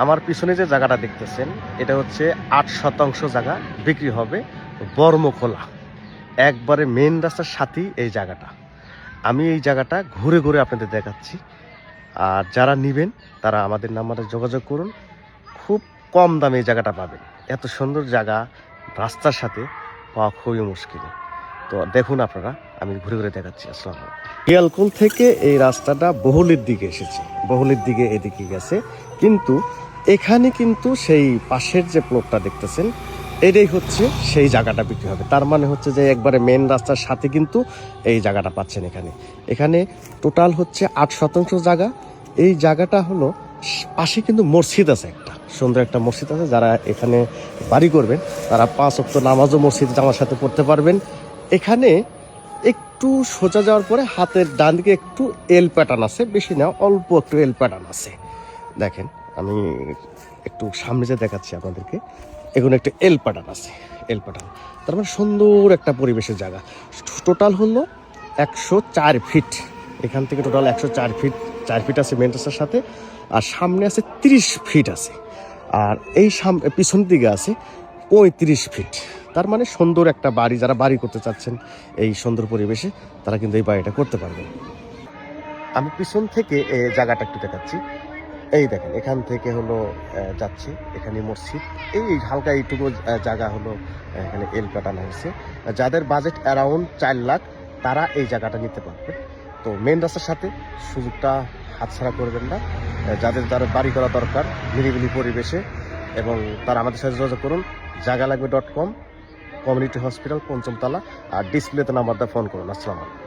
আমার পিছনে যে জায়গাটা দেখতেছেন এটা হচ্ছে 8% জায়গা বিক্রি হবে বর্মখোলা, একবারে মেন রাস্তার সাথেই এই জায়গাটা। আমি এই জায়গাটা ঘুরে ঘুরে আপনাদের দেখাচ্ছি, আর যারা নেবেন তারা আমাদের নাম্বারে যোগাযোগ করুন। খুব কম দামে এই জায়গাটা পাবেন। এত সুন্দর জায়গা রাস্তার সাথে পাওয়া খুবই মুশকিল। তো দেখুন আপনারা, আমি ঘুরে ঘুরে দেখাচ্ছি। আসসালামু আলাইকুম। শিয়ালকোল থেকে এই রাস্তাটা বহুলের দিকে এসেছে, বহুলের দিকে এদিকে গেছে, কিন্তু এখানে কিন্তু সেই পাশের যে প্লটটা দেখতেছেন এটাই হচ্ছে সেই জায়গাটা বিক্রি হবে। তার মানে হচ্ছে যে একবারে মেন রাস্তার সাথে কিন্তু এই জায়গাটা পাচ্ছেন। এখানে টোটাল হচ্ছে 8% জায়গা। এই জায়গাটা হলো পাশে কিন্তু মসজিদ আছে, একটা সুন্দর একটা মসজিদ আছে। যারা এখানে বাড়ি করবেন তারা 5 ওয়াক্ত নামাজও মসজিদে জামার সাথে পড়তে পারবেন। এখানে একটু সোজা যাওয়ার পরে হাতের ডান দিকে একটু এল প্যাটার্ন আছে, বেশি না, অল্প একটু এল প্যাটার্ন আছে। দেখেন আমি একটু সামনে যে দেখাচ্ছি আপনাদেরকে, এখানে একটা এল প্যাটার্ন আছে, এল প্যাটার্ন। তার মানে সুন্দর একটা পরিবেশের জায়গা। টোটাল হলো 104 ফিট। এখান থেকে টোটাল 104 ফিট, 4 ফিট আছে মেন রাস্তার সাথে, আর সামনে আছে 30 ফিট আছে, আর এই পিছন দিকে আছে 35 ফিট। তার মানে সুন্দর একটা বাড়ি, যারা বাড়ি করতে চাচ্ছেন এই সুন্দর পরিবেশে তারা কিন্তু এই বাড়িটা করতে পারবেন। আমি পিছন থেকে এই জায়গাটা একটু দেখাচ্ছি। এই দেখেন, এখান থেকে হলো যাচ্ছি, এখানে মসজিদ, এই হালকা এইটুকু জায়গা হলো এখানে এল কাটানো হয়েছে। যাদের বাজেট অ্যারাউন্ড 4 লাখ তারা এই জায়গাটা নিতে পারবে। তো মেন রাস্তার সাথে সুযোগটা হাতছাড়া করবেন না। যাদের বাড়ি করা দরকার নিরিবিলি পরিবেশে, এবং তারা আমাদের সাথে যোগাযোগ করুন। জায়গা লাগবে .com, কমিউনিটি হসপিটাল, 5ম তলা, আর ডিসপ্লেতে নাম্বারটা ফোন করুন। আসসালামু আলাইকুম।